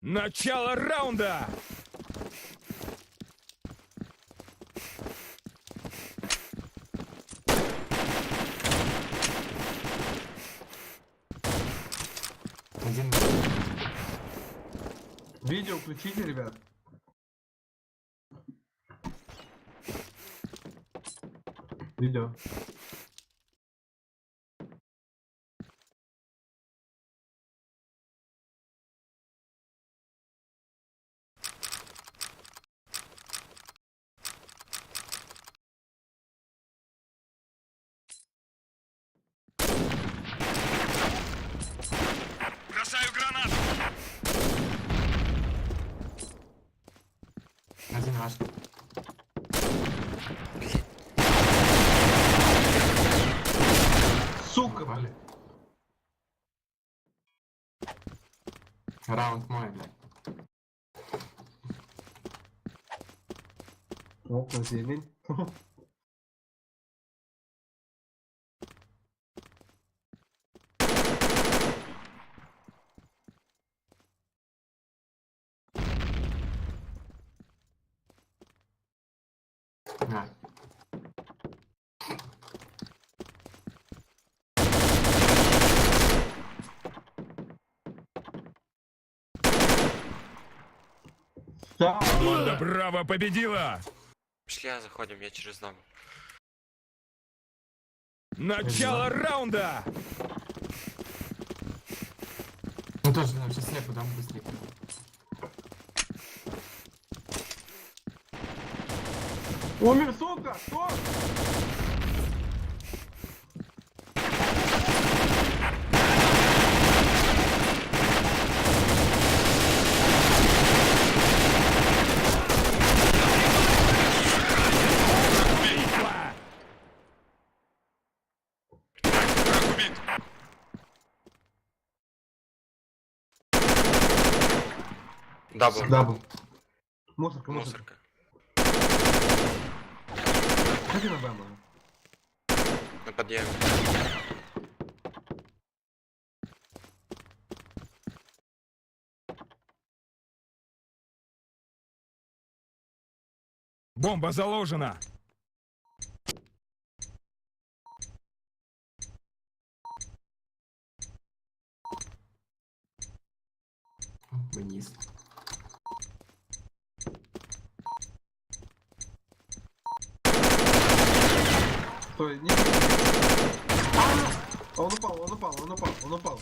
Начало раунда! Один. Видео включите, ребят. Видео. Бросаю гранату! Один ваш. Сука, блядь. Раунд мой, блядь. Опа, зелень. На. Да. Команда Браво победила! Пошли, заходим, я через дом. Начало раунда! Ну тоже, сейчас слепу дам быстрее. Умер, сука! Что? Враг убит! Дабл. Дабл. Мусорка, мусорка. Мусорка. Ходи на Б, мама. На подъеме. Бомба заложена! Вниз. Стой, не... Он упал, он упал, он упал, он упал.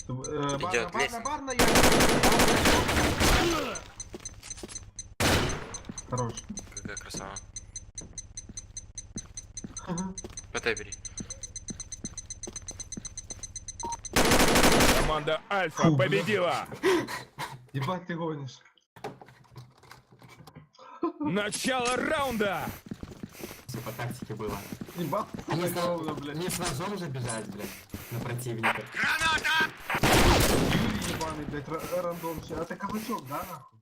Идёт лестница. Барна, я... Хорош. Какая красава. ПТ бери. Команда Альфа Фу, бля. победила! Ебать ты гонишь. Начало раунда! Все по тактике было. Ебать, Не с, говно, блядь. не с ножом же бежать, блядь, на противника. Юрий ебаный, блядь, рандомщик. А это каблучок, да, нахуй?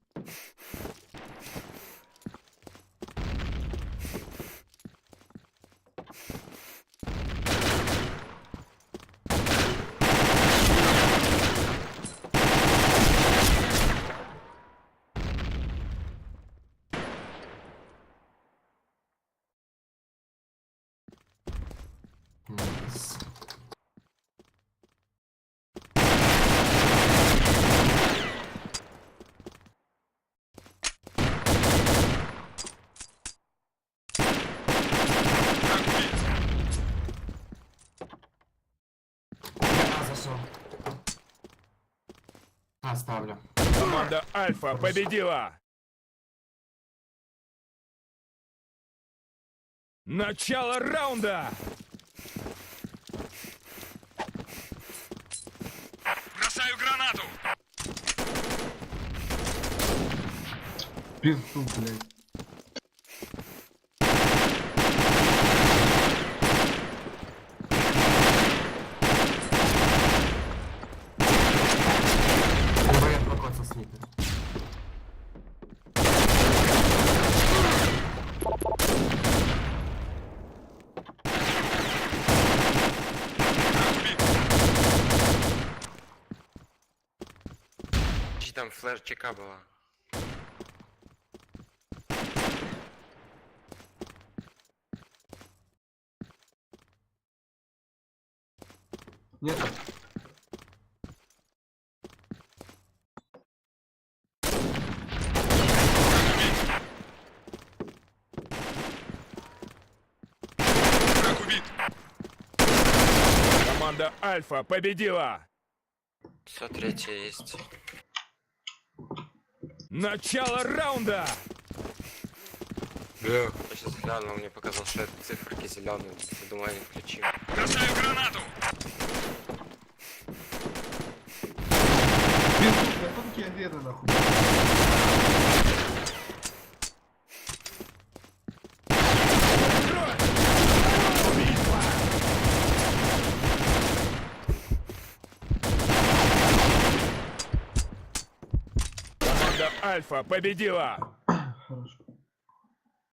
Найс. Зашел. Оставлю. Команда Альфа победила! Начало раунда! Бросаю гранату! Пизду, блядь. МВР покоцал снипер. Подожди, там флеш ЧК была. Нет. Враг убит. Команда Альфа победила. Все, третье есть. Начало раунда. Бля, я сейчас глянул, мне показал, что это циферки зеленые. Думаю, они включил. Бросаю гранату. Безумно, кто такие арены, нахуй? Команда Альфа победила. Хорошо.